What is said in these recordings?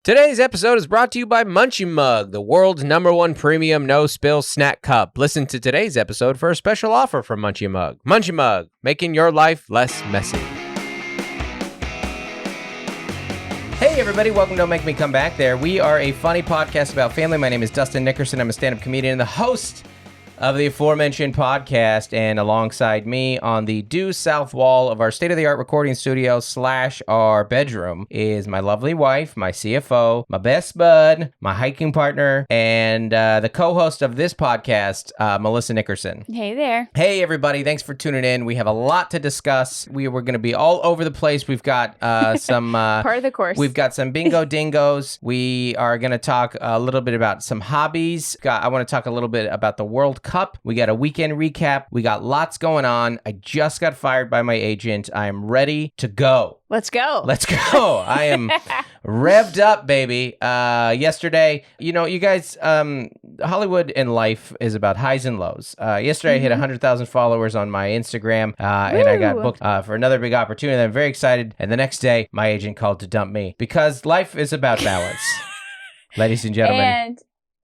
Today's episode is brought to you by Munchie Mug, the world's #1 premium no-spill snack cup. Listen to today's episode for a special offer from Munchie Mug. Munchie Mug, making your life less messy. Hey everybody, welcome to Don't Make Me Come Back There. We are a funny podcast about family. My name is Dustin Nickerson. I'm a stand-up comedian and the host of the aforementioned podcast, and alongside me on the due south wall of our state-of-the-art recording studio / our bedroom is my lovely wife, my CFO, my best bud, my hiking partner, and the co-host of this podcast, Melissa Nickerson. Hey there. Hey everybody, thanks for tuning in. We have a lot to discuss. We're going to be all over the place. We've got some... part of the course. We've got some Bingo Dingos. We are going to talk a little bit about some hobbies. I want to talk a little bit about the World Cup. We got a weekend recap. We got lots going on. I just got fired by my agent. I am ready to go. Let's go. Let's go. I am revved up, baby. Yesterday, you know, you guys, Hollywood in life is about highs and lows. Yesterday, I hit 100,000 followers on my Instagram, and I got booked for another big opportunity. I'm very excited. And the next day, my agent called to dump me because life is about balance, ladies and gentlemen. And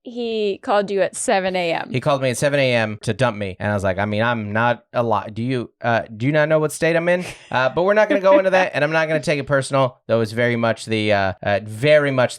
he called you at 7 a.m. He called me at 7 a.m. to dump me. And I was like, I mean, I'm not a lot. Do you not know what state I'm in? But we're not going to go into that. And I'm not going to take it personal, though it's very much the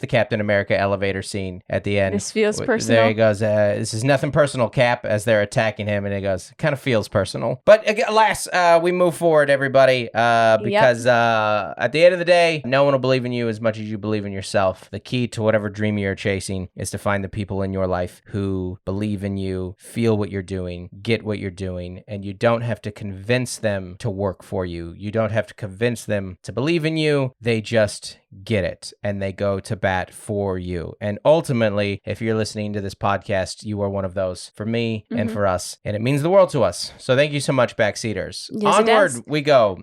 Captain America elevator scene at the end. This feels personal. There he goes. This is nothing personal, Cap, as they're attacking him. And he goes, kind of feels personal. But alas, we move forward, everybody, because at the end of the day, no one will believe in you as much as you believe in yourself. The key to whatever dream you're chasing is to find the people in your life who believe in you, feel what you're doing, get what you're doing, and you don't have to convince them to work for you. You don't have to convince them to believe in you. They just get it and they go to bat for you. And ultimately, if you're listening to this podcast, you are one of those for me and for us, and it means the world to us. So thank you so much, backseaters. Yes, onward we go.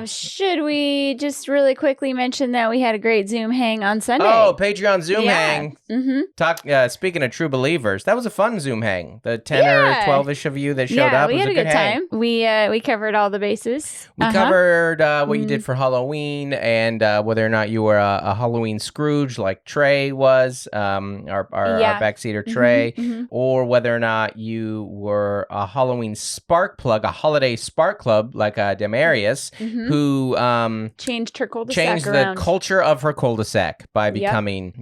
Should we just really quickly mention that we had a great Zoom hang on Sunday? Oh, Patreon Zoom hang. Mm-hmm. Speaking of true believers, that was a fun Zoom hang. The 10 or 12-ish of you that showed up. We had a good hang. time. We covered all the bases. We covered what you did for Halloween and whether or not you were a Halloween Scrooge like Trey was, our backseater Trey, or whether or not you were a Halloween spark plug, a holiday spark club like Demarius, who changed her cul-de-sac changed around. The culture of her cul-de-sac by becoming,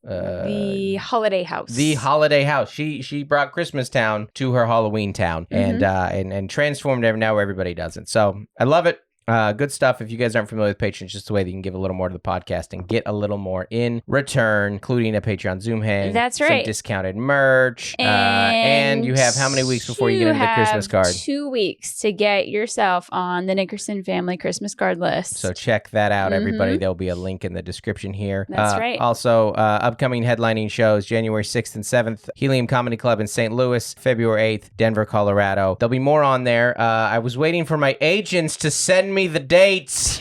the holiday house. The holiday house. She brought Christmas Town to her Halloween town and transformed now everybody does it. So I love it. Good stuff. If you guys aren't familiar with Patreon, it's just a way that you can give a little more to the podcast and get a little more in return, including a Patreon Zoom hang. That's right. Some discounted merch. And you have how many weeks before you get into the Christmas card? 2 weeks to get yourself on the Nickerson family Christmas card list. So check that out, everybody. There'll be a link in the description here. That's right. Also, upcoming headlining shows, January 6th and 7th, Helium Comedy Club in St. Louis, February 8th, Denver, Colorado. There'll be more on there. I was waiting for my agents to send me the dates,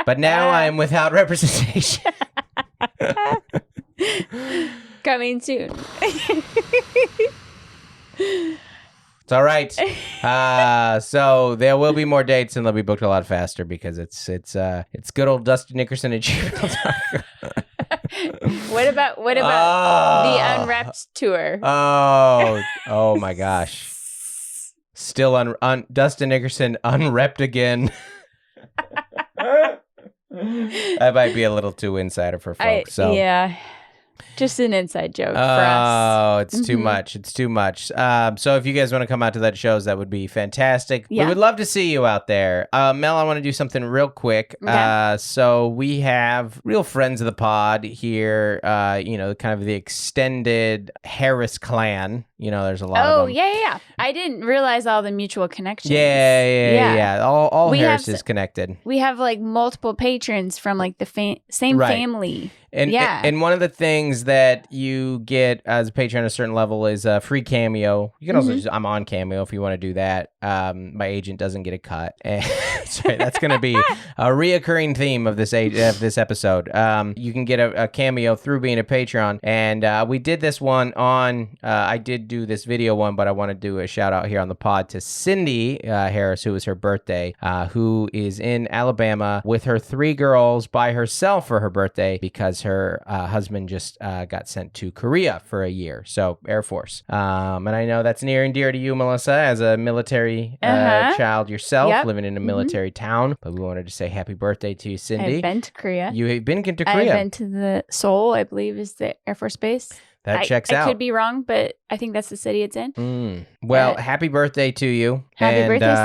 but now I am without representation. Coming soon. It's all right. So there will be more dates, and they'll be booked a lot faster because it's good old Dustin Nickerson and Gmail. What about the Unwrapped tour? Oh my gosh. Still Dustin Nickerson unrepped again. That might be a little too insider for folks. Yeah. Just an inside joke for us. Oh, it's too much. It's too much. So if you guys want to come out to that shows, that would be fantastic. Yeah. We would love to see you out there. Mel, I want to do something real quick. Okay. So we have real friends of the pod here, kind of the extended Harris clan. There's a lot of them. Yeah. I didn't realize all the mutual connections. Yeah. All Harris is connected. We have like multiple patrons from like the same family. And one of the things that you get as a patron at a certain level is a free Cameo. You can also I'm on Cameo if you want to do that. my agent doesn't get a cut. Sorry, that's going to be a reoccurring theme of this episode. You can get a cameo through being a Patreon. And we did this one on, I did do this video one, but I want to do a shout out here on the pod to Cindy Harris, who was her birthday, who is in Alabama with her 3 girls by herself for her birthday because her husband just got sent to Korea for a year. So Air Force. And I know that's near and dear to you, Melissa, as a military child yourself, living in a military town. But we wanted to say happy birthday to you, Cindy. I've been to Korea. You've been to Korea. I've been to the Seoul, I believe, is the Air Force Base. That checks out. I could be wrong, but I think that's the city it's in. Well, happy birthday to you. Happy birthday,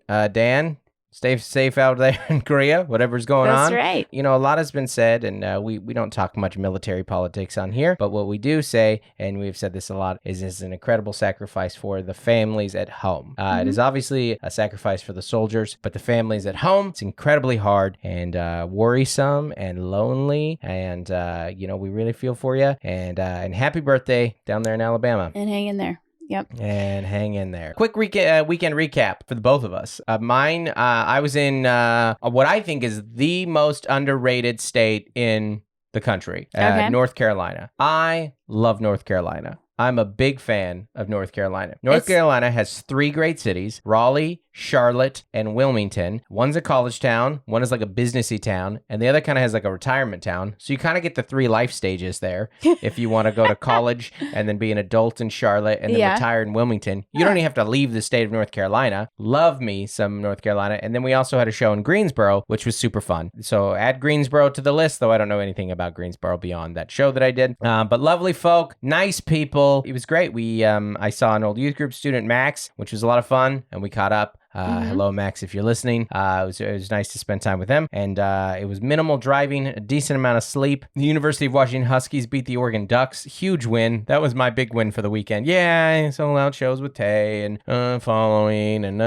Cindy. Dan, stay safe out there in Korea, whatever's going on. That's right. A lot has been said, and we don't talk much military politics on here, but what we do say, and we've said this a lot, is it's an incredible sacrifice for the families at home. It is obviously a sacrifice for the soldiers, but the families at home, it's incredibly hard and worrisome and lonely, and, we really feel for you, and happy birthday down there in Alabama. And hang in there. Yep. And hang in there. Quick weekend recap for the both of us. Mine, I was in what I think is the most underrated state in the country, North Carolina. I love North Carolina. I'm a big fan of North Carolina. North Carolina has 3 great cities, Raleigh, Charlotte, and Wilmington. One's a college town, one is like a businessy town, and the other kind of has like a retirement town. So you kind of get the 3 life stages there. If you want to go to college and then be an adult in Charlotte and then retire in Wilmington, you don't even have to leave the state of North Carolina. Love me some North Carolina. And then we also had a show in Greensboro, which was super fun. So add Greensboro to the list, though I don't know anything about Greensboro beyond that show that I did. But lovely folk, nice people. It was great. I saw an old youth group student, Max, which was a lot of fun, and we caught up. Hello, Max, if you're listening. It was nice to spend time with them. And it was minimal driving, a decent amount of sleep. The University of Washington Huskies beat the Oregon Ducks. Huge win. That was my big win for the weekend. Yeah, sold out shows with Tay and following and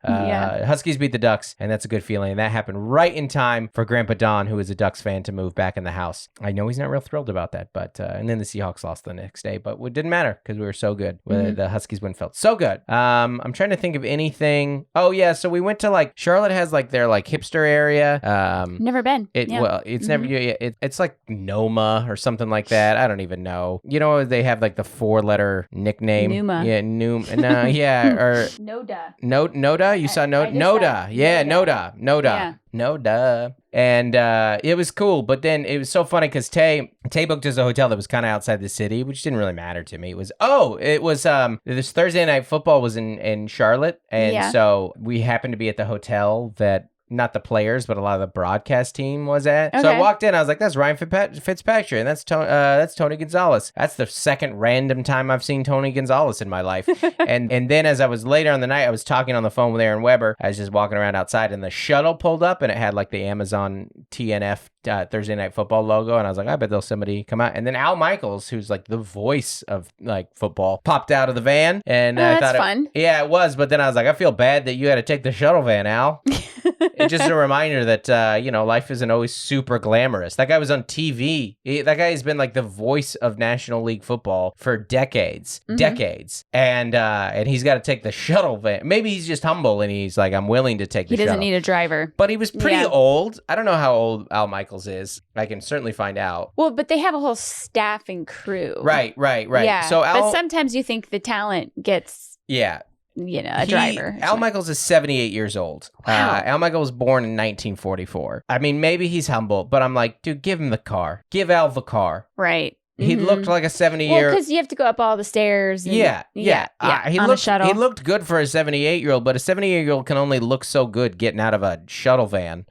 Huskies beat the Ducks, and that's a good feeling. And that happened right in time for Grandpa Don, who is a Ducks fan, to move back in the house. I know he's not real thrilled about that, but and then the Seahawks lost the next day, but it didn't matter because we were so good. The Huskies win felt so good. I'm trying to think of anything. Oh yeah, so we went to Charlotte has their hipster area. Never been. Well, it's never. It's like Noma or something like that. I don't even know. They have the 4-letter nickname. Numa. Yeah, No, yeah, or Noda. Noda. You saw Noda. Yeah, Noda. Yeah. Noda. And it was cool, but then it was so funny because Tay booked us a hotel that was kind of outside the city, which didn't really matter to me. It was this Thursday night football was in Charlotte, and so we happened to be at the hotel that not the players, but a lot of the broadcast team was at. Okay. So I walked in, I was like, that's Ryan Fitzpatrick, and that's Tony Gonzalez. That's the second random time I've seen Tony Gonzalez in my life. and then as I was later on the night, I was talking on the phone with Aaron Weber. I was just walking around outside, and the shuttle pulled up, and it had the Amazon TNF Thursday Night Football logo, and I was like, I bet there'll somebody come out. And then Al Michaels, who's the voice of football, popped out of the van, and I thought that's fun. Yeah, it was. But then I was like, I feel bad that you had to take the shuttle van, Al. It's just a reminder that, life isn't always super glamorous. That guy was on TV. That guy has been the voice of National League football for decades. And he's got to take the shuttle van. Maybe he's just humble and he's like, I'm willing to take the shuttle. He doesn't need a driver. But he was pretty old. I don't know how old Al Michaels is. I can certainly find out. Well, but they have a whole staff and crew. Right. Yeah. So but sometimes you think the talent gets... Yeah. A driver. Al Michaels is 78 years old. Wow. Al Michaels was born in 1944. I mean, maybe he's humble, but I'm like, dude, give him the car. Give Al the car. Right. He looked like a 70-year... Well, because you have to go up all the stairs. And, yeah. On a shuttle. He looked good for a 78-year-old, but a 78-year-old can only look so good getting out of a shuttle van,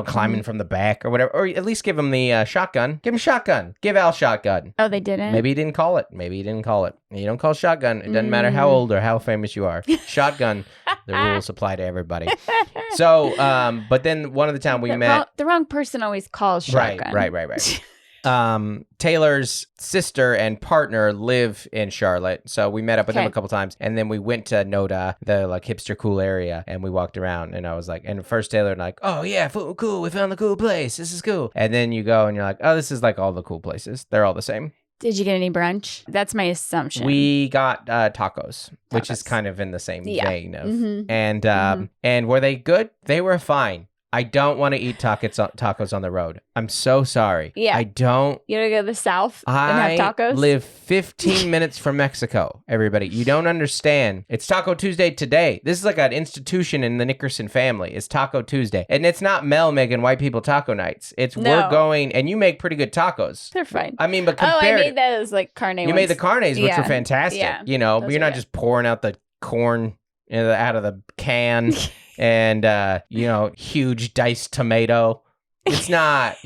climbing from the back or whatever. Or at least give him the shotgun. Give him shotgun. Give Al shotgun. Oh, they didn't? Maybe he didn't call it. You don't call shotgun. It doesn't matter how old or how famous you are. Shotgun, the rules apply to everybody. So, but then one of the time we met... The wrong person always calls shotgun. Right. Taylor's sister and partner live in Charlotte, so we met up with them a couple times, and then we went to Noda, the hipster cool area, and we walked around, and I was like, and first Taylor and oh yeah, cool, we found the cool place, this is cool, and then you go and you're like, oh, this is all the cool places, they're all the same. Did you get any brunch? That's my assumption. We got tacos, which is kind of in the same vein of, and were they good? They were fine. I don't want to eat tacos on the road. I'm so sorry. Yeah. I don't. You want to go to the south and have tacos? I live 15 minutes from Mexico, everybody. You don't understand. It's Taco Tuesday today. This is like an institution in the Nickerson family. It's Taco Tuesday. And it's not Mel making white people taco nights. It's we're going, and you make pretty good tacos. They're fine. I mean, but compared... I made those like carne You ones. made the carnes, which were fantastic. Yeah. You know, but you're not just pouring out the corn out of the can. And, huge diced tomato. It's not,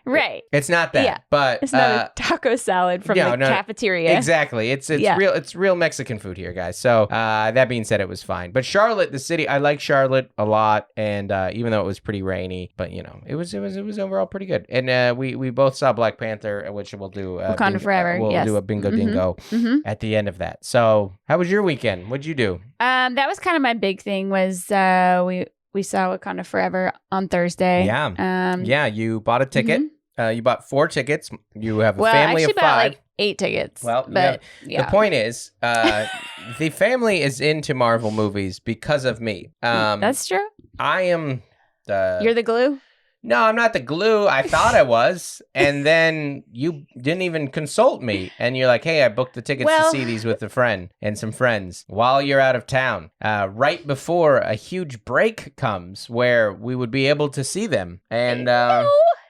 Right. It's not that. Yeah. But it's not a taco salad from the cafeteria. Exactly. It's real Mexican food here, guys. So that being said, it was fine. But Charlotte, the city, I like Charlotte a lot. And even though it was pretty rainy, but it was overall pretty good. And we both saw Black Panther, which we'll do Wakanda Forever. We'll do a Bingo Dingo at the end of that. So how was your weekend? What'd you do? That was kind of my big thing was we saw Wakanda Forever on Thursday. Yeah. You bought a ticket. You bought 4 tickets. You have a family of 5. Bought like 8 tickets. Well, but the point is, the family is into Marvel movies because of me. That's true. I am. You're the glue? No, I'm not the glue. I thought I was. And then you didn't even consult me. And you're like, hey, I booked the tickets to see these with a friend and some friends while you're out of town. Right before a huge break comes where we would be able to see them. And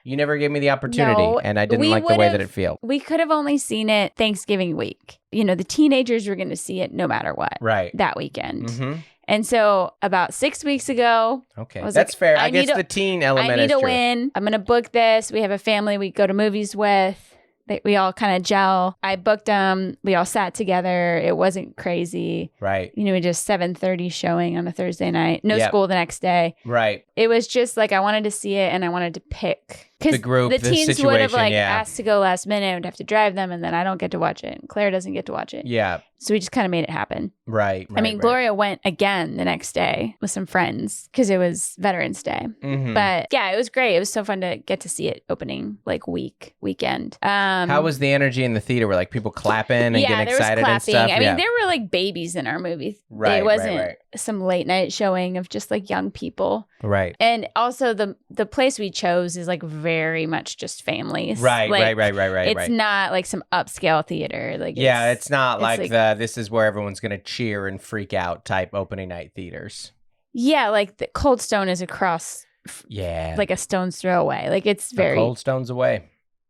you never gave me the opportunity. And I didn't like the way that it felt. We could have only seen it Thanksgiving week. The teenagers were going to see it no matter what. Right. That weekend. And so about 6 weeks ago, okay, that's fair. I guess the teen element is true. I need to win. I'm going to book this. We have a family we go to movies with. We all kind of gel. I booked them. We all sat together. It wasn't crazy. Right. We just 7:30 showing on a Thursday night. No school the next day. Right. It was just like I wanted to see it and I wanted to pick. The group, the teens situation, would have asked to go last minute. I would have to drive them and then I don't get to watch it. And Claire doesn't get to watch it. Yeah. So we just kind of made it happen. Right. I mean, Gloria went again the next day with some friends because it was Veterans Day. But yeah, it was great. It was so fun to get to see it opening weekend. How was the energy in the theater? Were people clapping and getting excited and stuff? I mean, there were babies in our movie. Right. It wasn't some late night showing of just young people. Right. And also the place we chose is very much just families. Right. It's not some upscale theater. It's not this is where everyone's going to cheer and freak out type opening night theaters. Yeah, the Cold Stone is across. Yeah. A stone's throw away. It's very. Cold Stone's away.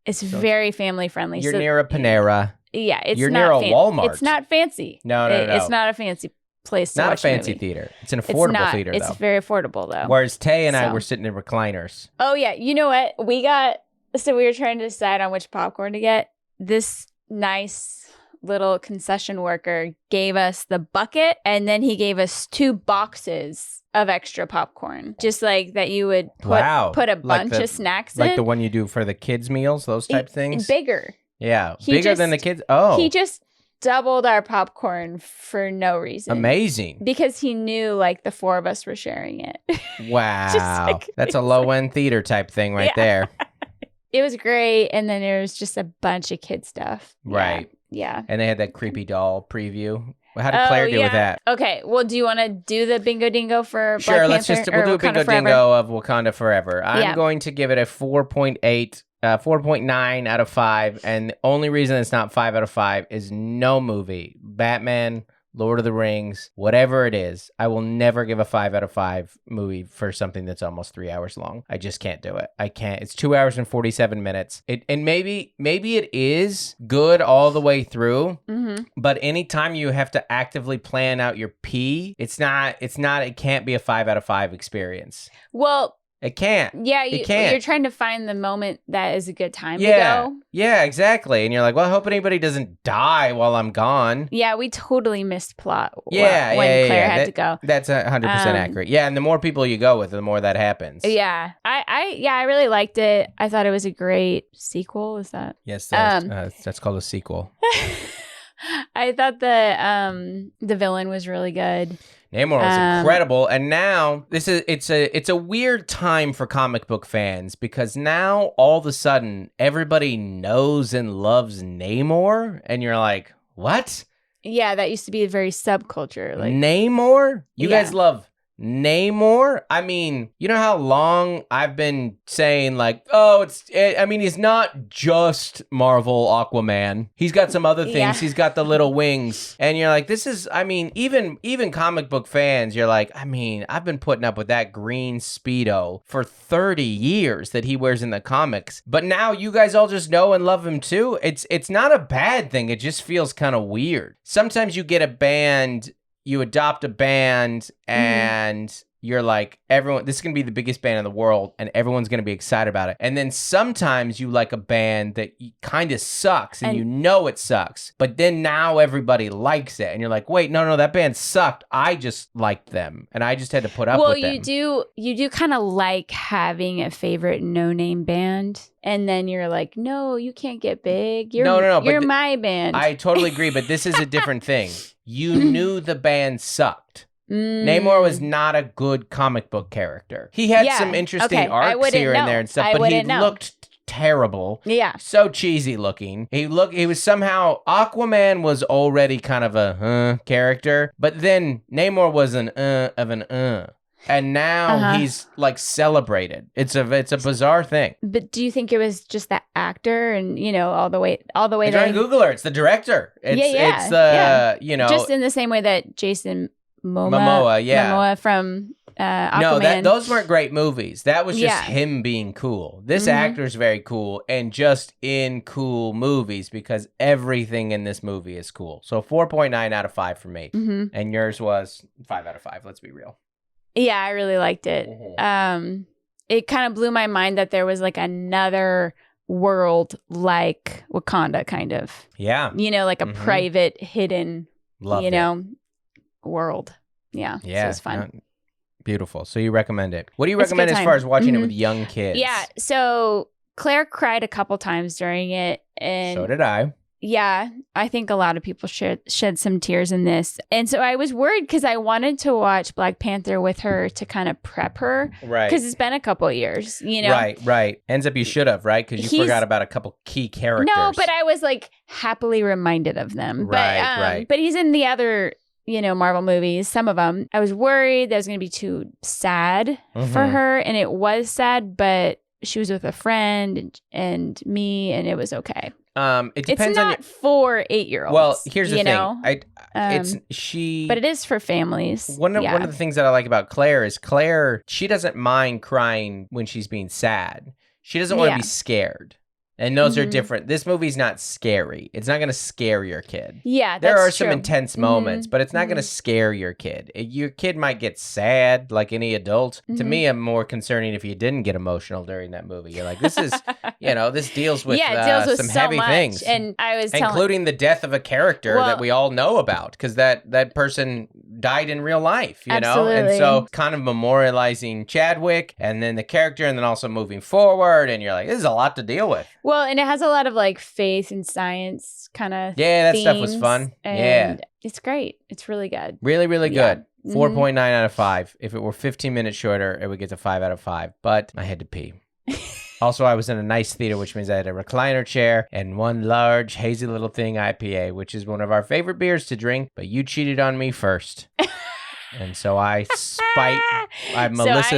It's very family friendly. You're near a Panera. Yeah, you're near a Walmart. It's not fancy. No. It's not a fancy place to watch a fancy theater. It's an affordable theater, though. It's very affordable, though. Whereas Tay and I were sitting in recliners. Oh, yeah. You know what? We were trying to decide on which popcorn to get. This nice little concession worker gave us the bucket, and then he gave us 2 boxes of extra popcorn, just that you would put a bunch of snacks in. Like the one you do for the kids' meals, those type things? Bigger. Yeah, bigger than the kids. Oh. He just doubled our popcorn for no reason. Amazing. Because he knew the 4 of us were sharing it. Wow. That's a low-end theater type thing right there. It was great. And then there was just a bunch of kid stuff. Right. Yeah. And they had that creepy doll preview. How did Claire do with that? Okay. Well, do you want to do the Bingo Dingo for Black Panther? Sure. We'll do a Bingo Dingo of Wakanda Forever. I'm going to give it a 4.9 out of 5. And the only reason it's not 5 out of 5 is no movie. Batman, Lord of the Rings, whatever it is, I will never give a 5 out of 5 movie for something that's almost 3 hours long. I just can't do it. I can't. It's 2 hours and 47 minutes. And maybe it is good all the way through, but anytime you have to actively plan out your pee, it can't be a 5 out of 5 experience. Well, it can't. Yeah, you're trying to find the moment that is a good time to go. Yeah, exactly. And you're like, well, I hope anybody doesn't die while I'm gone. Yeah, we totally missed plot when Claire had to go. That's 100% accurate. Yeah, and the more people you go with, the more that happens. Yeah. I really liked it. I thought it was a great sequel. Is that? Yes, that's called a sequel. I thought the villain was really good. Namor was incredible, and now it's a weird time for comic book fans because now all of a sudden everybody knows and loves Namor, and you're like, what? Yeah, that used to be a very subculture. Like Namor? You guys love Namor? I mean, you know how long I've been saying like, he's not just Marvel Aquaman. He's got some other things. Yeah. He's got the little wings. And you're like, this is, I mean, even comic book fans, you're like, I mean, I've been putting up with that green Speedo for 30 years that he wears in the comics. But now you guys all just know and love him too. It's not a bad thing. It just feels kind of weird. Sometimes you get a band, you adopt a band and you're like, this is going to be the biggest band in the world and everyone's going to be excited about it. And then sometimes you like a band that kind of sucks and you know it sucks, but then now everybody likes it and you're like, wait, no, that band sucked. I just liked them and I just had to put up with them. Well, you do kind of like having a favorite no-name band. And then you're like, no, you can't get big. You're my band. I totally agree, but this is a different thing. You knew the band sucked. Namor was not a good comic book character. He had some interesting arcs here and there and stuff, but he looked terrible. Yeah. So cheesy looking. He was somehow, Aquaman was already kind of a character, but then Namor was an and now he's like celebrated. It's a bizarre thing. But do you think it was just the actor and all the way there? Google her. It's the director. It's the just in the same way that Jason Momoa from Aquaman. No, those weren't great movies. That was just him being cool. This actor's very cool and just in cool movies because everything in this movie is cool. So 4.9 out of 5 for me. And yours was 5 out of 5. Let's be real. Yeah, I really liked it. It kind of blew my mind that there was like another world like Wakanda, kind of. Yeah. Like a private, hidden, world. Yeah. So it was fun. Beautiful. So you recommend it. What do you recommend as far as watching it with young kids? Yeah. So Claire cried a couple times during it. And so did I. Yeah, I think a lot of people shed some tears in this. And so I was worried because I wanted to watch Black Panther with her to kind of prep her. Right. Because it's been a couple of years, Right. Ends up you should have, right? Because you forgot about a couple key characters. No, but I was like happily reminded of them. Right. But he's in the other, Marvel movies, some of them. I was worried that was going to be too sad for her. And it was sad, but she was with a friend and me, and it was okay. It depends. It's not for 8-year-olds. Well, here's the thing. But it is for families. One of the things that I like about Claire is she doesn't mind crying when she's being sad. She doesn't want to be scared. And those are different. This movie's not scary. It's not going to scare your kid. Yeah, there are some intense moments, but it's not going to scare your kid. Your kid might get sad like any adult. To me, I'm more concerning if you didn't get emotional during that movie. You're like, this is, this deals with, some heavy things. And I was including the death of a character that we all know about because that person died in real life, Absolutely. And so kind of memorializing Chadwick and then the character and then also moving forward. And you're like, this is a lot to deal with. Well, and it has a lot of like faith and science kind of that stuff was fun. And it's great. It's really good. Really, really good. 4.9 out of 5. If it were 15 minutes shorter, it would get to 5 out of 5. But I had to pee. Also, I was in a nice theater, which means I had a recliner chair and one large, hazy little thing IPA, which is one of our favorite beers to drink. But you cheated on me first. And so Melissa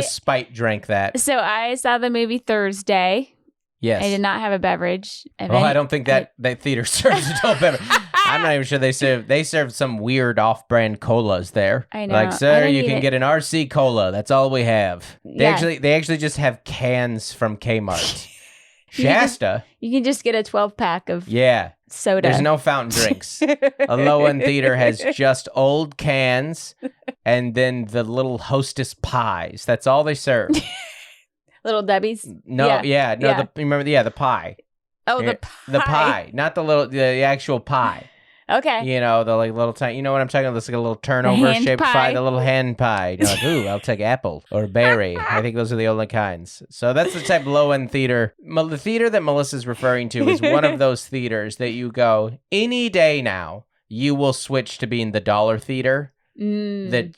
spite drank that. So I saw the movie Thursday. Yes. I did not have a beverage. I don't think that theater serves adult beverage. I'm not even sure they serve some weird off-brand colas there. I know. Like, sir, you can get an RC cola. That's all we have. They actually just have cans from Kmart. Shasta. You can just get a 12-pack of soda. There's no fountain drinks. A low-end theater has just old cans and then the little Hostess pies. That's all they serve. Little Debbie's? No, the pie. Oh, the pie. The pie, not the actual pie. Okay. The like little tiny, you know what I'm talking about? This like a little turnover shaped pie, the little hand pie. You're like, ooh, I'll take apple or berry. I think those are the only kinds. So that's the type of low-end theater. The theater that Melissa's referring to is one of those theaters that you go, any day now, you will switch to being the dollar theater. that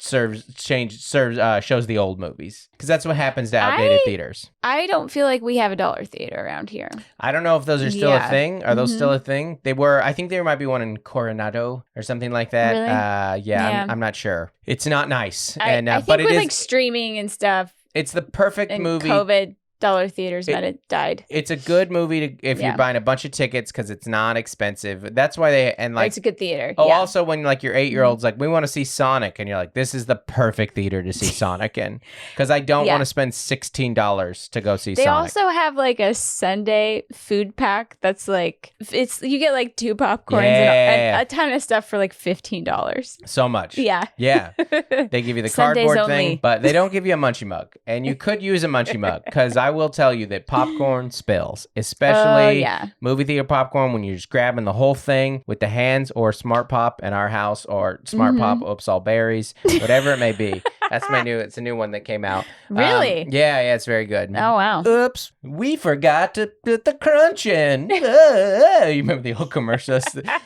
shows the old movies, because that's what happens to outdated theaters. I don't feel like we have a dollar theater around here. I don't know if those are still a thing. Are those still a thing? They were. I think there might be one in Coronado or something like that. Really? Yeah. I'm not sure. It's not nice. I think but with like streaming and stuff. It's the perfect and movie. COVID. Dollar theaters might have died. It's a good movie if you're buying a bunch of tickets, because it's not expensive. That's why it's a good theater. Oh, also when like your 8-year-old's like, we want to see Sonic, and you're like, this is the perfect theater to see Sonic in, because I don't want to spend $16 to go see Sonic. They also have like a Sunday food pack that's like you get like 2 popcorns and a ton of stuff for like $15. So much. Yeah. They give you the cardboard thing, but they don't give you a munchie mug, and you could use a munchie mug, because I will tell you that popcorn spills, especially movie theater popcorn, when you're just grabbing the whole thing with the hands, or Smart Pop in our house, or Smart Pop, Oops All Berries, whatever it may be. It's a new one that came out. Really? Yeah, it's very good. Oh, wow. Oops, we forgot to put the crunch in. You remember the old commercials?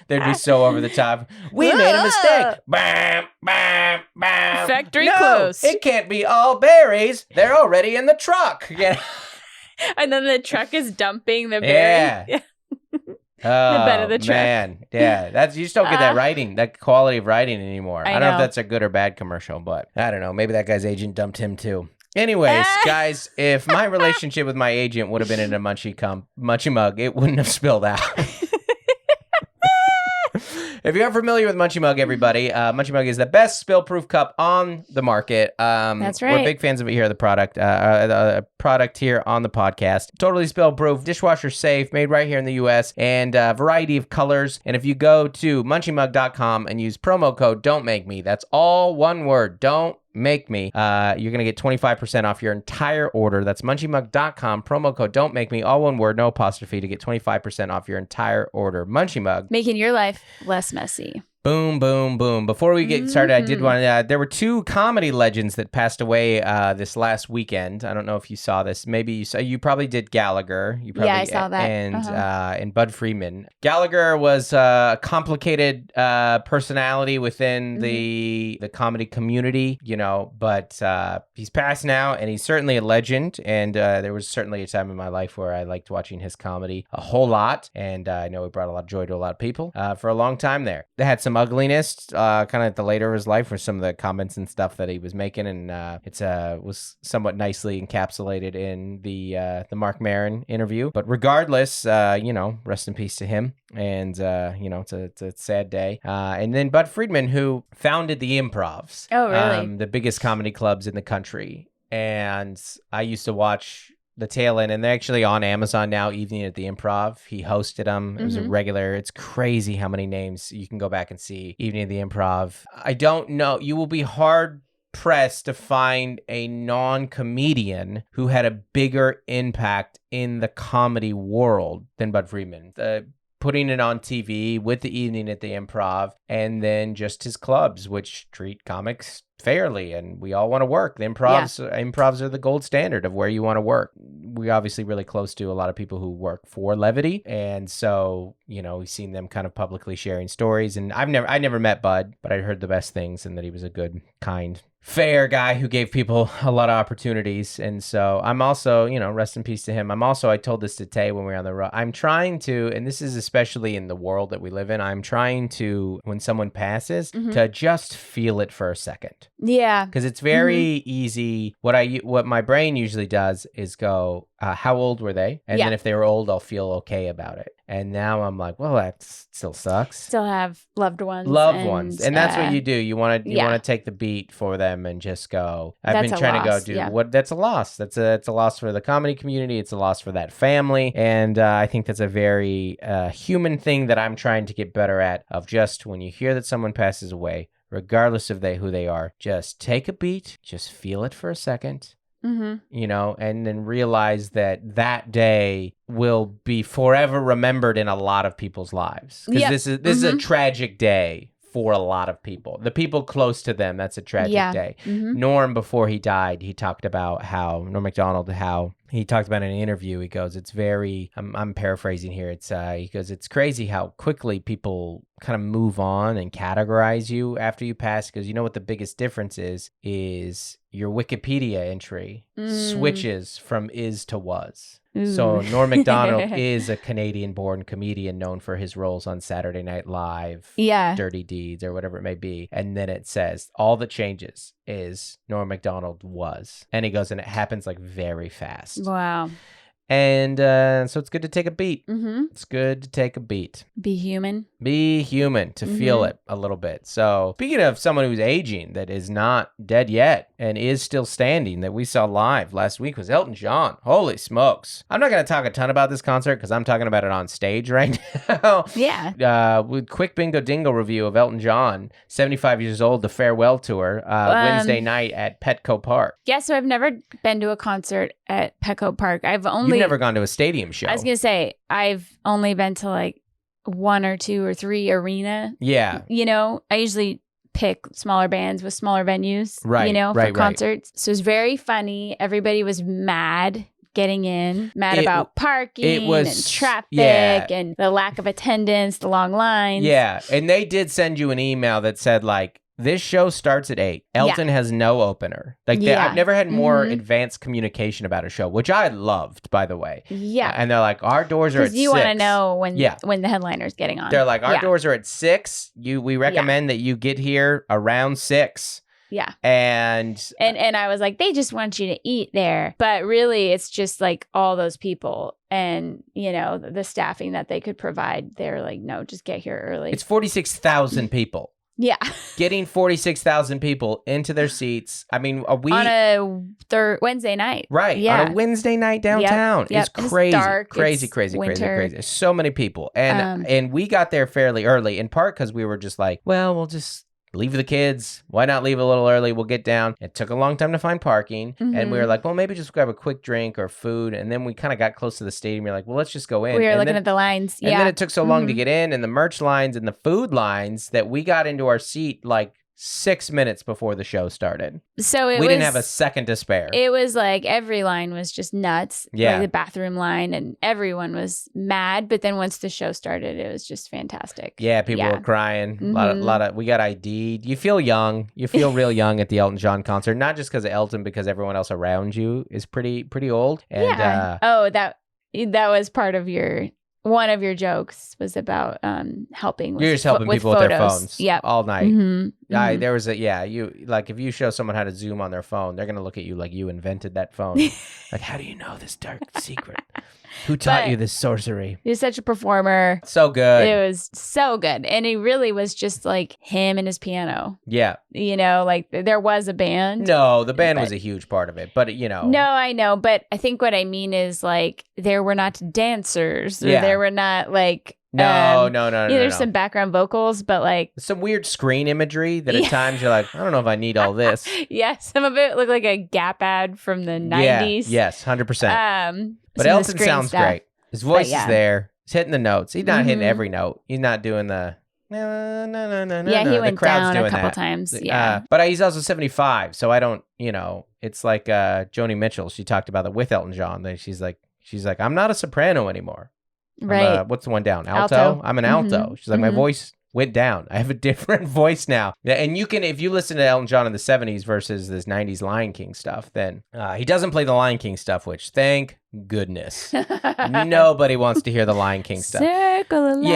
They'd be so over the top. We made a mistake. Bam, bam, bam. Factory closed. It can't be all berries. They're already in the truck. Yeah. And then the truck is dumping the berry. Yeah. The bed of the truck. Man. Yeah. You just don't get that quality of writing anymore. I don't know if that's a good or bad commercial, but I don't know. Maybe that guy's agent dumped him too. Anyways, guys, if my relationship with my agent would have been in a munchie mug, it wouldn't have spilled out. If you're unfamiliar with Munchie Mug, everybody, Munchie Mug is the best spill-proof cup on the market. That's right. We're big fans of it here, the product here on the podcast. Totally spill-proof, dishwasher safe, made right here in the U.S., and a variety of colors. And if you go to munchiemug.com and use promo code DON'TMAKEME, that's all one word, don't make me, you're gonna get 25% off your entire order. That's munchiemug.com, promo code don't make me, all one word, no apostrophe, to get 25% off your entire order. Munchie Mug, making your life less messy. Boom, boom, boom. Before we get started, I did want to, there were 2 comedy legends that passed away this last weekend. I don't know if you saw this. Maybe you saw, you probably did Gallagher. I saw that. And Bud Friedman. Gallagher was a complicated personality within the comedy community, but he's passed now, and he's certainly a legend. And there was certainly a time in my life where I liked watching his comedy a whole lot. And I know he brought a lot of joy to a lot of people for a long time there. They had some ugliness kind of at the later of his life for some of the comments and stuff that he was making, and it was somewhat nicely encapsulated in the Mark Maron interview. But regardless, rest in peace to him. And it's a sad day. And then Bud Friedman, who founded the Improvs. Oh, really? The biggest comedy clubs in the country. And I used to watch the tail end, and they're actually on Amazon now, Evening at the Improv. He hosted them. It was a regular. It's crazy how many names you can go back and see. Evening at the Improv. I don't know. You will be hard pressed to find a non-comedian who had a bigger impact in the comedy world than Bud Friedman. Putting it on TV with the Evening at the Improv, and then just his clubs, which treat comics fairly, and we all want to work. The improvs are the gold standard of where you want to work. We're obviously really close to a lot of people who work for levity, and so we've seen them kind of publicly sharing stories. And I never met Bud, but I heard the best things, and that he was a good, kind, fair guy who gave people a lot of opportunities. And so I'm also, rest in peace to him. I told this to Tay when we were on the road. I'm trying to, and this is especially in the world that we live in, I'm trying to, when someone passes, to just feel it for a second. Yeah. Because it's very easy. What my brain usually does is go, how old were they? And then if they were old, I'll feel okay about it. And now I'm like, well, that still sucks. Still have loved ones. And that's what you do. You want to take the beat for them and just go, I've been trying to go, dude, that's a loss. That's a loss for the comedy community. It's a loss for that family. And I think that's a very human thing that I'm trying to get better at, of just when you hear that someone passes away, regardless of who they are, just take a beat, just feel it for a second. And then realize that day will be forever remembered in a lot of people's lives. Because this is a tragic day for a lot of people. The people close to them, that's a tragic day. Mm-hmm. Norm, before he died, he talked about how, Norm Macdonald, how he talked about in an interview, he goes, it's very, I'm paraphrasing here, he goes, it's crazy how quickly people kind of move on and categorize you after you pass, because you know what the biggest difference is your Wikipedia entry switches from is to was. Ooh. So Norm Macdonald is a Canadian-born comedian known for his roles on Saturday Night Live, Dirty Deeds, or whatever it may be. And then it says all that changes is Norm Macdonald was. And he goes, and it happens like very fast. Wow. And so it's good to take a beat. Mm-hmm. It's good to take a beat. Be human. Be human, to feel it a little bit. So speaking of someone who's aging that is not dead yet and is still standing that we saw live last week was Elton John. Holy smokes. I'm not going to talk a ton about this concert because I'm talking about it on stage right now. Yeah. With quick Bingo Dingo review of Elton John, 75 years old, the farewell tour, Wednesday night at Petco Park. Yeah, so I've never been to a concert at Petco Park. You've never gone to a stadium show. I was going to say, I've only been to like 1 or 2 or 3 arena. Yeah. You know, I usually pick smaller bands with smaller venues, right, you know, for right. concerts. So it was very funny. Everybody was mad getting in, about parking and traffic and the lack of attendance, the long lines. Yeah. And they did send you an email that said like, this show starts at 8. Elton has no opener. Like I've never had more advanced communication about a show, which I loved, by the way. Yeah. And they're like, our doors are at 6. Because you want to know when the headliner's getting on. They're like, our doors are at 6. We recommend that you get here around 6. Yeah. And I was like, they just want you to eat there. But really, it's just like all those people and, you know, the staffing that they could provide. They're like, no, just get here early. It's 46,000 people. Yeah. Getting 46,000 people into their seats. I mean, on a Wednesday night. Right. Yeah. On a Wednesday night downtown. Yep. It's crazy. It's dark. Crazy. So many people. And we got there fairly early, in part because we were just like, well, we'll just leave the kids. Why not leave a little early? We'll get down. It took a long time to find parking. And we were like, well, maybe just grab a quick drink or food. And then we kind of got close to the stadium. You're like, well, let's just go in. We were looking at the lines. And then it took so long to get in, and the merch lines and the food lines, that we got into our seat like 6 minutes before the show started. So we didn't have a second to spare. It was like every line was just nuts. Yeah. Like the bathroom line, and everyone was mad. But then once the show started, it was just fantastic. Yeah, people were crying. A lot of we got ID'd. You feel young. You feel real young at the Elton John concert, not just because of Elton, because everyone else around you is pretty old. And that was part of one of your jokes was about helping. You're just helping people with their phones, all night. Mm-hmm. There was you like if you show someone how to zoom on their phone, they're gonna look at you like you invented that phone. Like, how do you know this dark secret? Who taught you this sorcery? He was such a performer. So good. It was so good. And he really was just like him and his piano. Yeah. You know, like there was a band. No, the band was a huge part of it. But, you know. No, I know. But I think what I mean is like there were not dancers. Or there were not like. No. There's some background vocals, but like. Some weird screen imagery that at times you're like, I don't know if I need all this. Yeah. Some of it looked like a Gap ad from the 90s. Yes, 100%. But Some Elton sounds great. His voice is there. He's hitting the notes. He's not hitting every note. He's not doing the no. Yeah, he went down doing a couple that. times. Yeah. But he's also 75, so I don't, it's like Joni Mitchell. She talked about it with Elton John. She's like, I'm not a soprano anymore. Right. What's the one down? Alto? I'm an alto. She's like, my voice went down. I have a different voice now. And you can, if you listen to Elton John in the 70s versus this 90s Lion King stuff, then he doesn't play the Lion King stuff, which thank goodness. Nobody wants to hear the Lion King stuff. Circle of Life.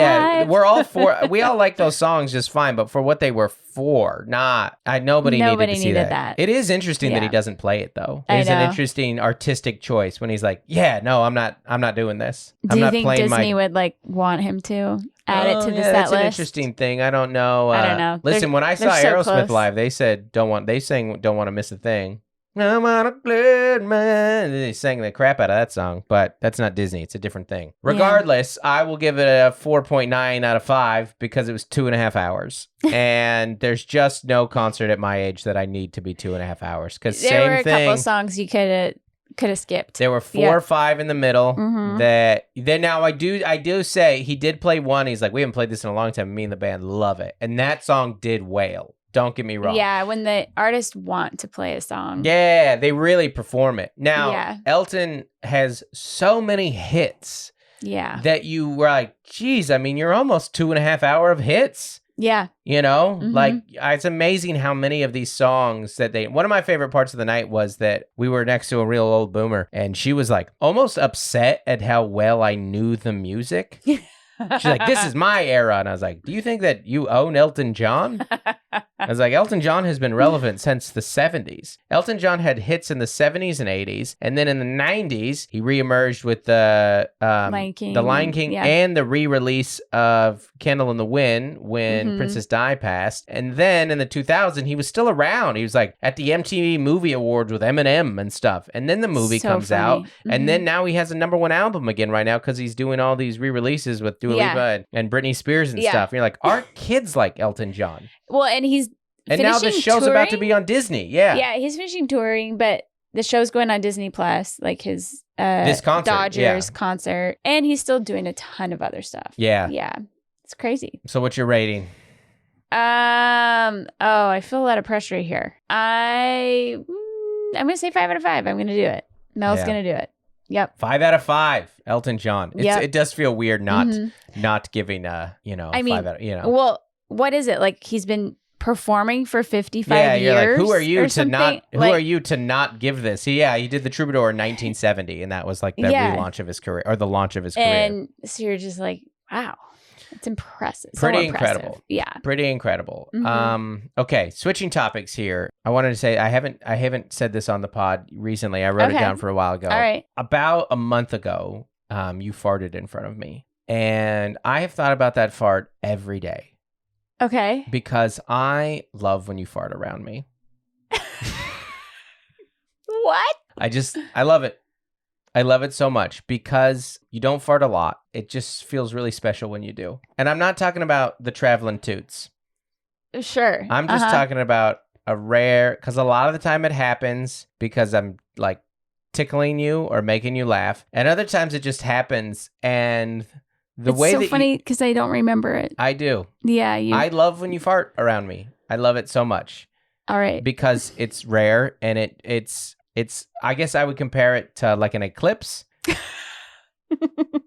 Yeah, we all like those songs just fine, but for what they were for, nobody needed to see that. It is interesting that he doesn't play it though. It's an interesting artistic choice when he's like, I'm not doing this. Do you think Disney would like want him to add it to the set that's list? An interesting thing. I don't know. I don't know. Listen, when I saw Aerosmith live, they said don't want to miss a thing. I'm on a good man. They sang the crap out of that song, but that's not Disney. It's a different thing. Regardless, I will give it a 4.9 out of 5 because it was 2.5 hours. And there's just no concert at my age that I need to be 2.5 hours. Because there were a couple songs you could have could have skipped. There were 4 or 5 in the middle that then now I do say he did play one. He's like, we haven't played this in a long time. Me and the band love it. And that song did wail. Don't get me wrong. Yeah, when the artists want to play a song. Yeah, they really perform it. Now, Elton has so many hits that you were like, geez, I mean, you're almost 2.5 hours of hits. Yeah. You know, like it's amazing how many of these songs that one of my favorite parts of the night was that we were next to a real old boomer and she was like almost upset at how well I knew the music. She's like, this is my era. And I was like, do you think that you own Elton John? I was like, Elton John has been relevant since the 70s. Elton John had hits in the 70s and 80s. And then in the 90s, he reemerged with the Lion King and the re-release of Candle in the Wind when Princess Di passed. And then in the 2000s, he was still around. He was like at the MTV Movie Awards with Eminem and stuff. And then the movie comes out. And then now he has a #1 album again right now because he's doing all these re-releases with Dua Lipa and Britney Spears and stuff. And you're like, aren't kids like Elton John? Well, and he's now the show's about to be on Disney. Yeah, he's finishing touring, but the show's going on Disney Plus, like his this concert, Dodgers concert, and he's still doing a ton of other stuff. Yeah, it's crazy. So, what's your rating? I feel a lot of pressure here. I'm gonna say 5 out of 5. I'm gonna do it. Mel's gonna do it. Yep. 5 out of 5. Elton John. It does feel weird not giving I mean, 5 out of, Well, what is it? Like he's been performing for 55 years. You're like, who are you to not give this? He did the Troubadour in 1970 and that was like the relaunch of his career or the launch of his career. And so you're just like, wow. It's impressive. Pretty incredible. Yeah. Pretty incredible. Okay, switching topics here. I wanted to say I haven't said this on the pod recently. I wrote it down for a while ago. All right. About a month ago, you farted in front of me. And I have thought about that fart every day. Okay. Because I love when you fart around me. What? I love it. I love it so much because you don't fart a lot. It just feels really special when you do. And I'm not talking about the traveling toots. Sure. I'm just talking about a rare, because a lot of the time it happens because I'm like tickling you or making you laugh. And other times it just happens and it's so funny because I don't remember it. I do. Yeah. I love when you fart around me. I love it so much. All right. Because it's rare and it's I guess I would compare it to like an eclipse.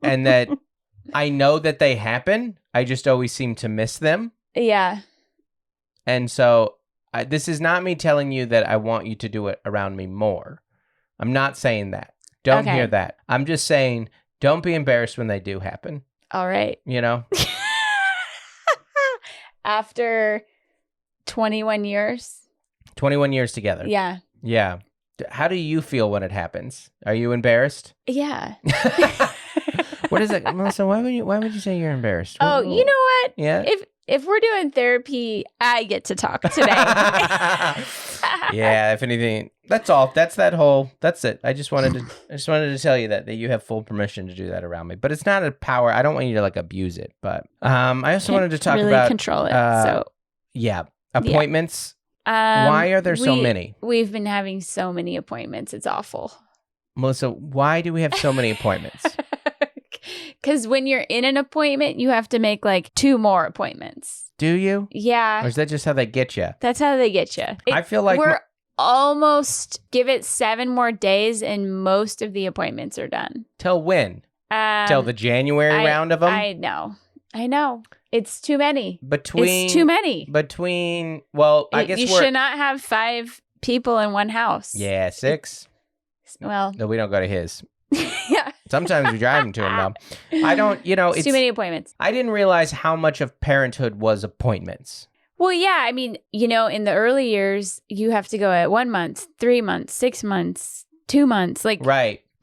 And that I know that they happen. I just always seem to miss them. Yeah. And so this is not me telling you that I want you to do it around me more. I'm not saying that. Don't hear that. I'm just saying don't be embarrassed when they do happen. All right. You know? After 21 years? 21 years together. Yeah. Yeah. How do you feel when it happens? Are you embarrassed? Yeah. What is it, Melissa? Why would you say you're embarrassed? Oh, you know what? Yeah. If we're doing therapy, I get to talk today. Yeah. If anything, that's all. That's it. I just wanted to tell you that you have full permission to do that around me. But it's not a power. I don't want you to like abuse it. But I also wanted to talk really about control it. So yeah, appointments. Why are there so many? We've been having so many appointments. It's awful. Melissa, why do we have so many appointments? Because when you're in an appointment, you have to make like 2 more appointments. Do you? Yeah. Or is that just how they get you? That's how they get you. I feel like we're almost give it 7 more days and most of the appointments are done. Till when? Till the January round of them? I know. It's too many. It's too many. Well, I guess you should not have 5 people in one house. Yeah, 6. Well, no, we don't go to his. Yeah. Sometimes we drive him to him though. I don't, it's too many appointments. I didn't realize how much of parenthood was appointments. Well, yeah. I mean, in the early years, you have to go at 1 month, 3 months, 6 months, 2 months, like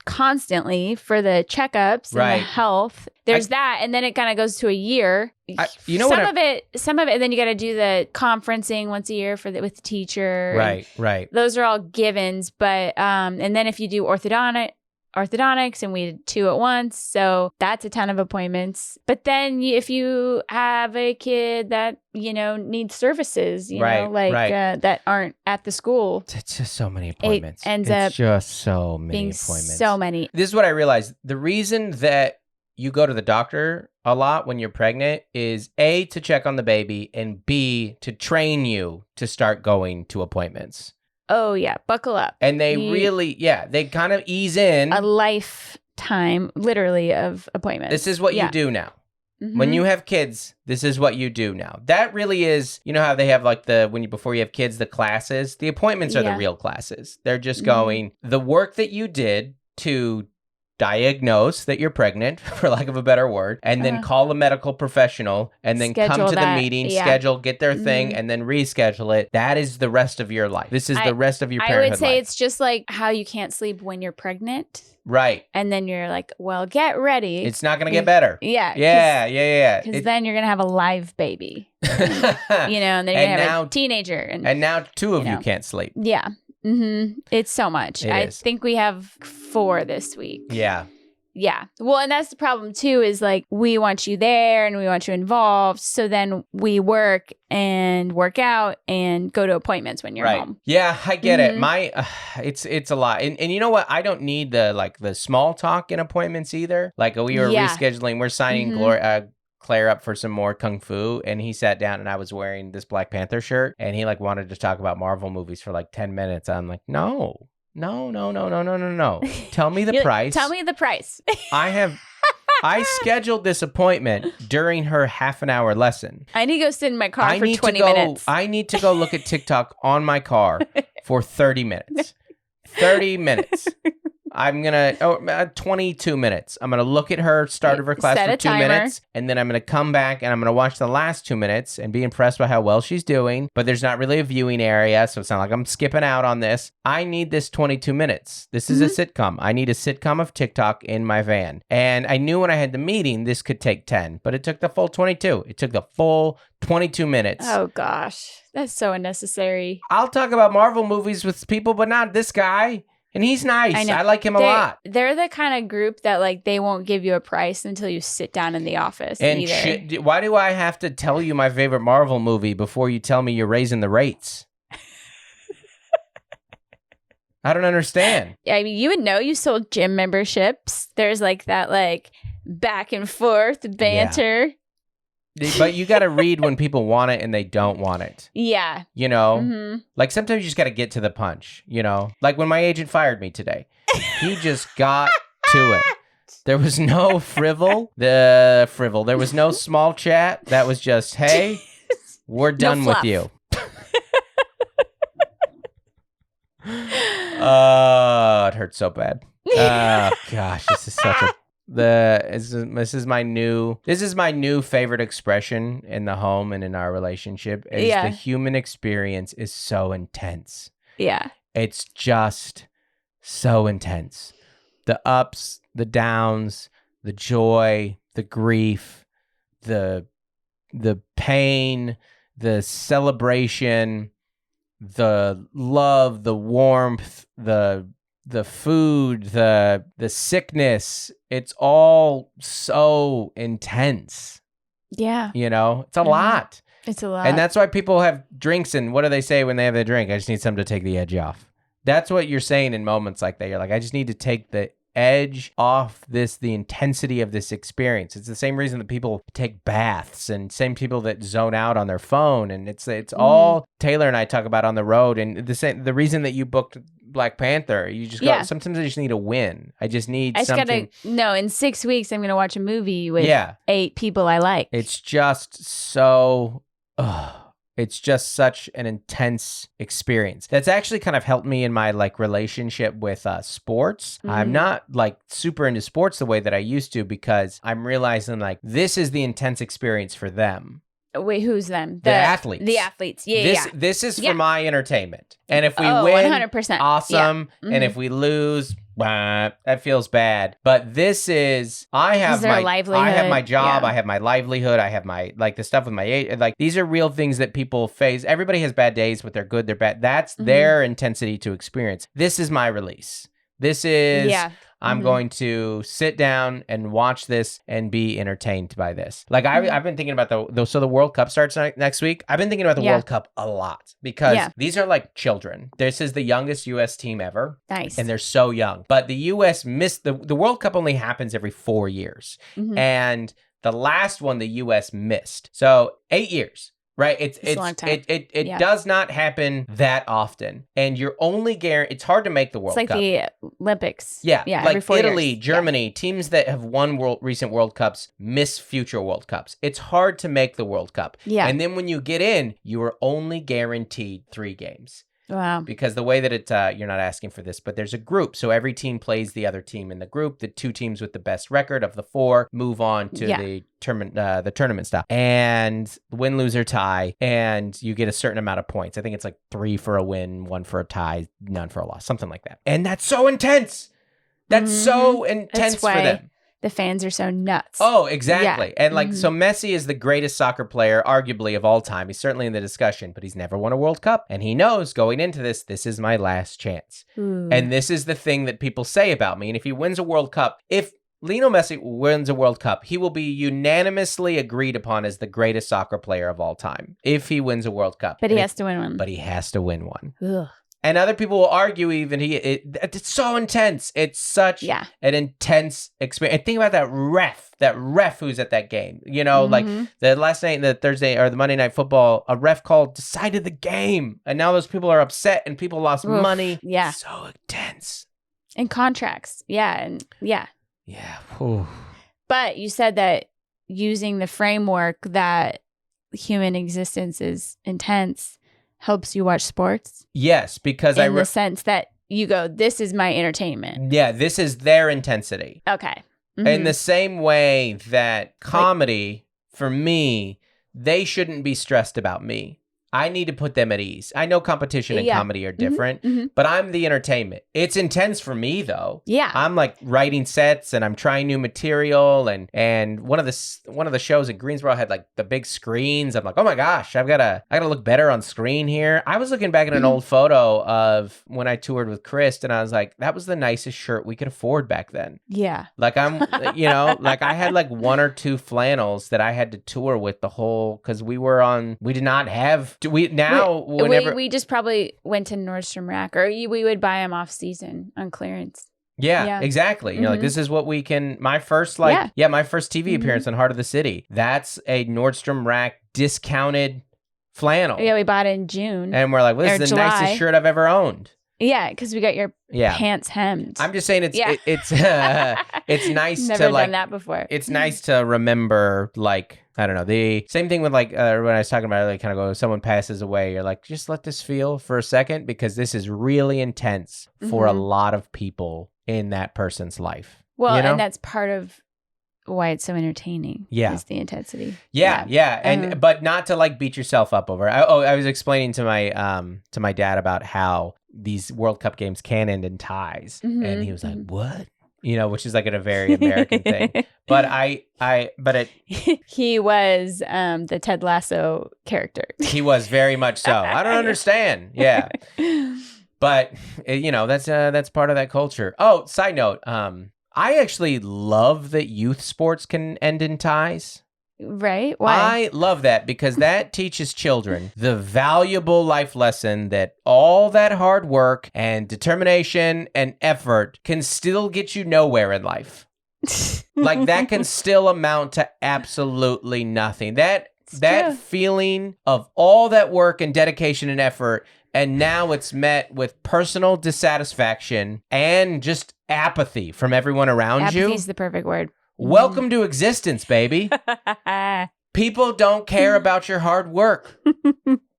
constantly for the checkups and the health. There's that, and then it kind of goes to a year. Some of it, and then you got to do the conferencing once a year with the teacher. Right. Those are all givens, but and then if you do orthodontic orthodontics and we did 2 at once. So that's a ton of appointments. But then if you have a kid that, needs services, that aren't at the school. It's just so many appointments. It ends up just so many being appointments. so many. This is what I realized. The reason that you go to the doctor a lot when you're pregnant is A, to check on the baby, and B, to train you to start going to appointments. Oh, yeah. Buckle up. And they they kind of ease in. A lifetime, literally, of appointments. This is what you do now. Mm-hmm. When you have kids, this is what you do now. That really is, how they have like before you have kids, the classes, the appointments are the real classes. They're just going, the work that you did to diagnose that you're pregnant, for lack of a better word, and then call a medical professional and then come to the meeting, schedule, get their thing, and then reschedule it. That is the rest of your life. This is the rest of your parenthood I would say life. It's just like how you can't sleep when you're pregnant. Right. And then you're like, well, get ready. It's not going to get better. Yeah. Yeah. Because then you're going to have a live baby. And then you're going to have a teenager. And now 2 of you can't sleep. Yeah. Mm-hmm. It's so much. I think we have 4 this week. Yeah. Yeah. Well, and that's the problem too, is like we want you there and we want you involved. So then we work and work out and go to appointments when you're home. Yeah, I get it. It's a lot. And you know what? I don't need the small talk in appointments either. Like we were rescheduling, we're signing Claire up for some more Kung Fu, and he sat down and I was wearing this Black Panther shirt and he wanted to talk about Marvel movies for 10 minutes. I'm like, no. Tell me the price. Tell me the price. I scheduled this appointment during her half-an-hour lesson. I need to go sit in my car for 20 minutes. I need to go look at TikTok on my car for 30 minutes. 30 minutes. I'm going to, 22 minutes. I'm going to look at her start of her class for 2 minutes. And then I'm going to come back and I'm going to watch the last 2 minutes and be impressed by how well she's doing. But there's not really a viewing area. So it's not like I'm skipping out on this. I need this 22 minutes. This is a sitcom. I need a sitcom of TikTok in my van. And I knew when I had the meeting, this could take 10. But it took the full 22. It took the full 22 minutes. Oh, gosh. That's so unnecessary. I'll talk about Marvel movies with people, but not this guy. And he's nice. I like him a lot. They're the kind of group that they won't give you a price until you sit down in the office. And why do I have to tell you my favorite Marvel movie before you tell me you're raising the rates? I don't understand. I mean, you would know. You sold gym memberships. There's that back and forth banter. Yeah. But you got to read when people want it and they don't want it. Yeah. Sometimes you just got to get to the punch, Like when my agent fired me today. He just got to it. There was no frivol. There was no small chat. That was just, hey, we're done with you. Oh, it hurts so bad. Oh, gosh, this is such a... This is my new favorite expression in the home and in our relationship is the human experience is so intense. Yeah. It's just so intense. The ups, the downs, the joy, the grief, the pain, the celebration, the love, the warmth, the food, the sickness, it's all so intense. Yeah. It's a lot. It's a lot. And that's why people have drinks, and what do they say when they have their drink? I just need something to take the edge off. That's what you're saying in moments like that. You're like, I just need to take the edge off the intensity of this experience. It's the same reason that people take baths and same people that zone out on their phone. And it's all Taylor and I talk about on the road. And the reason that you booked Black Panther, you just go, sometimes I just need a win. I just need something. In 6 weeks, I'm going to watch a movie with 8 people I like. It's just so, it's just such an intense experience. That's actually kind of helped me in my relationship with sports. Mm-hmm. I'm not super into sports the way that I used to because I'm realizing this is the intense experience for them. Wait, who's them? The athletes. The athletes. Yeah, This is for my entertainment. And if we win, 100%. Awesome. Yeah. And if we lose, that feels bad. But this is, I have my job, I have my livelihood, I have my, the stuff with my age. These are real things that people face. Everybody has bad days, but they're good, they're bad. That's their intensity to experience. This is my release. This is, I'm going to sit down and watch this and be entertained by this. Like I've been thinking about so the World Cup starts next week. I've been thinking about the World Cup a lot because these are like children. This is the youngest U.S. team ever. Nice. And they're so young. But the U.S. missed the World Cup only happens every 4 years. And the last one the U.S. missed. So 8 years. Right, it's a long time. It does not happen that often, and you're only guaranteed. It's hard to make the World Cup. It's like the Olympics. Yeah, like every 4 Italy, years. Germany, teams that have won recent World Cups miss future World Cups. It's hard to make the World Cup. Yeah, and then when you get in, you are only guaranteed 3 games. Wow. Because the way that you're not asking for this, but there's a group. So every team plays the other team in the group. The 2 teams with the best record of the 4 move on to the tournament style. And win, lose, or tie. And you get a certain amount of points. I think it's like 3 for a win, 1 for a tie, none for a loss, something like that. And that's so intense. That's so intense for them. The fans are so nuts. Oh, exactly. Yeah. And so Messi is the greatest soccer player, arguably, of all time. He's certainly in the discussion, but he's never won a World Cup. And he knows going into this is my last chance. Ooh. And this is the thing that people say about me. And if he wins a World Cup, if Lionel Messi wins a World Cup, he will be unanimously agreed upon as the greatest soccer player of all time. If he wins a World Cup. But he has to win one. But he has to win one. Ugh. And other people will argue even it's so intense. It's such an intense experience. And think about that ref who's at that game. You know, like the last night, the Thursday or the Monday Night Football, a ref call decided the game. And now those people are upset and people lost money. Yeah. So intense. And contracts. Yeah. Yeah. Whew. But you said that using the framework that human existence is intense helps you watch sports? Yes, because in the sense that you go, this is my entertainment. Yeah, this is their intensity. Okay. In the same way that comedy, for me, they shouldn't be stressed about me. I need to put them at ease. I know competition and comedy are different, but I'm the entertainment. It's intense for me, though. Yeah. I'm like writing sets and I'm trying new material. And one of the shows in Greensboro had like the big screens. I'm like, oh my gosh, I gotta look better on screen here. I was looking back at an old photo of when I toured with Chris, and I was like, that was the nicest shirt we could afford back then. Yeah. Like like I had like 1 or 2 flannels that I had to tour with the whole, because we did not have. We just probably went to Nordstrom Rack, or we would buy them off season on clearance. Yeah, exactly. You know, like this is what we can. My first my first TV appearance on Heart of the City. That's a Nordstrom Rack discounted flannel. Yeah, we bought it in June, and we're like, well, this is the nicest shirt I've ever owned. Yeah, because we got your pants hemmed. I'm just saying it's it's nice to like. Never done that before. It's nice to remember, like, I don't know, the same thing with like when I was talking about it, like kind of go, someone passes away, you're like, just let this feel for a second, because this is really intense for a lot of people in that person's life. Well, and that's part of why it's so entertaining. Yeah, is the intensity. Yeah. And but not to like beat yourself up over. I was explaining to my dad about how these World Cup games can end in ties, and he was like, "What?" You know, which is like a very American thing. But he was the Ted Lasso character. He was very much so. I don't understand. Yeah. But that's part of that culture. Oh, side note, I actually love that youth sports can end in ties. Right? Why? I love that, because that teaches children the valuable life lesson that all that hard work and determination and effort can still get you nowhere in life. Like, that can still amount to absolutely nothing. That feeling of all that work and dedication and effort, and now it's met with personal dissatisfaction and just apathy from everyone around you. Apathy's the perfect word. Welcome to existence, baby. People don't care about your hard work.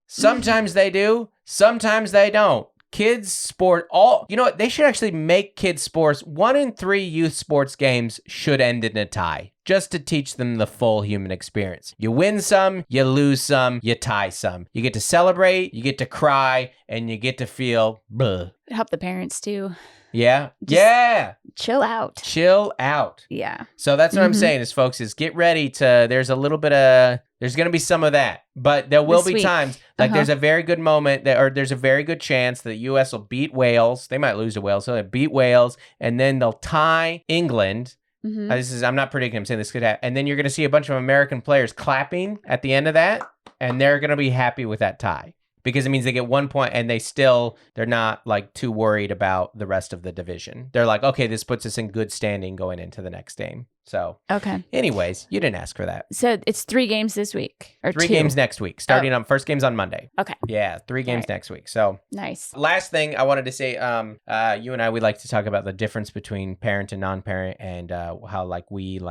Sometimes they do, sometimes they don't. Kids sport you know what? They should actually make kids sports. 1 in 3 youth sports games should end in a tie. just to teach them the full human experience. You win some, you lose some, you tie some. You get to celebrate, you get to cry, and you get to feel bleh. Help the parents too. Yeah. Just chill out. Chill out. Yeah. So that's what I'm saying is, folks, is get ready to, there's going to be some of that, but there will be times, like there's a very good moment or there's a very good chance that the U.S. will beat Wales. They might lose to Wales, so they beat Wales, and then they'll tie England. I'm not predicting, I'm saying this could happen. And then you're going to see a bunch of American players clapping at the end of that, and they're going to be happy with that tie. Because it means they get 1 point and they're not like too worried about the rest of the division. They're like, okay, this puts us in good standing going into the next game. So, okay. Anyways, you didn't ask for that. So it's 3 games this week or 3 2? games next week. Starting on first game's on Monday. Okay. Yeah, 3 games next week. So nice. Last thing I wanted to say, you and I, we like to talk about the difference between parent and non-parent and how like we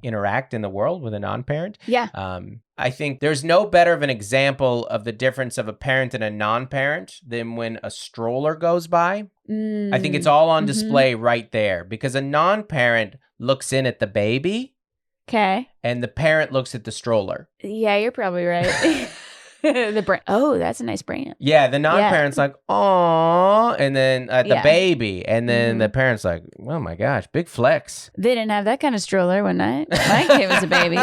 interact in the world with a non-parent. Yeah. I think there's no better of an example of the difference of a parent and a non-parent than when a stroller goes by. I think it's all on display right there because a non-parent looks in at the baby. Okay. And the parent looks at the stroller. Yeah, you're probably right. The brand. Oh, that's a nice brand. Yeah, the non-parent's like, "Aw," and then the baby, and then the parent's like, "Oh my gosh, big flex." They didn't have that kind of stroller when my kid was a baby.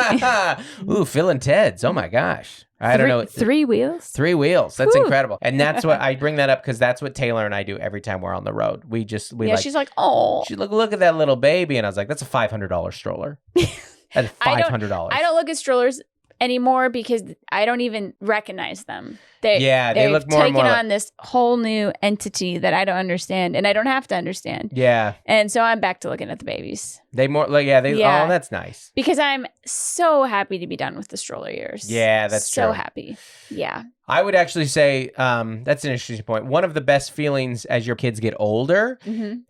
Ooh, Phil and Ted's. Oh my gosh. I don't know. 3 wheels? 3 wheels. That's incredible. And that's what I bring that up because that's what Taylor and I do every time we're on the road. She's like, "Oh." She's like, "Look at that little baby." And I was like, "That's a $500 stroller." That's $500. I don't look at strollers anymore because I don't even recognize them. They look more and more on this whole new entity that I don't understand, and I don't have to understand. Yeah. And so I'm back to looking at the babies. Oh, that's nice. Because I'm so happy to be done with the stroller years. Yeah, that's so true. happy. Yeah. I would actually say that's an interesting point. One of the best feelings as your kids get older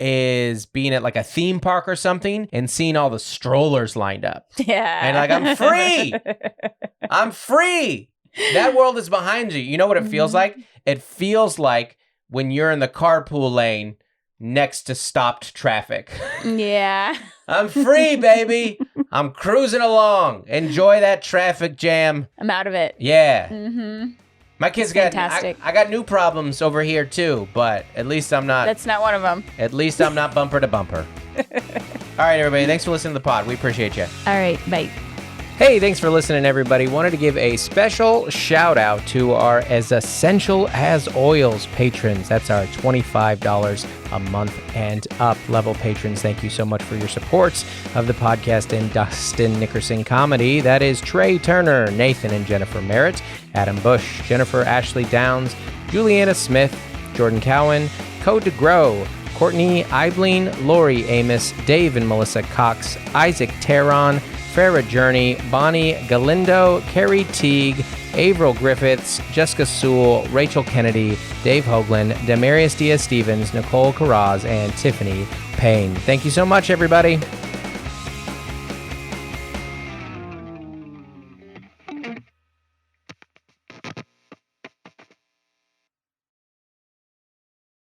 is being at like a theme park or something and seeing all the strollers lined up. Yeah. And like, I'm free. I'm free. That world is behind you. You know what it feels like? It feels like when you're in the carpool lane next to stopped traffic. Yeah. I'm free, baby. I'm cruising along. Enjoy that traffic jam. I'm out of it. Yeah. Mm-hmm. My kids I got new problems over here too, but at least I'm not. That's not one of them. At least I'm not bumper to bumper. All right, everybody. Thanks for listening to the pod. We appreciate you. All right. Bye. Hey, thanks for listening, everybody. Wanted to give a special shout out to our As Essential as Oils patrons. That's our $25 a month and up level patrons. Thank you so much for your support of the podcast and Dustin Nickerson comedy. That is Trey Turner, Nathan and Jennifer Merritt, Adam Bush, Jennifer Ashley Downs, Juliana Smith, Jordan Cowan, Code to Grow, Courtney Eibling, Lori Amos, Dave and Melissa Cox, Isaac Terron, Farrah Journey, Bonnie Galindo, Carrie Teague, Averill Griffiths, Jessica Sewell, Rachel Kennedy, Dave Hoagland, Demarius Diaz-Stevens, Nicole Carraz, and Tiffany Payne. Thank you so much, everybody.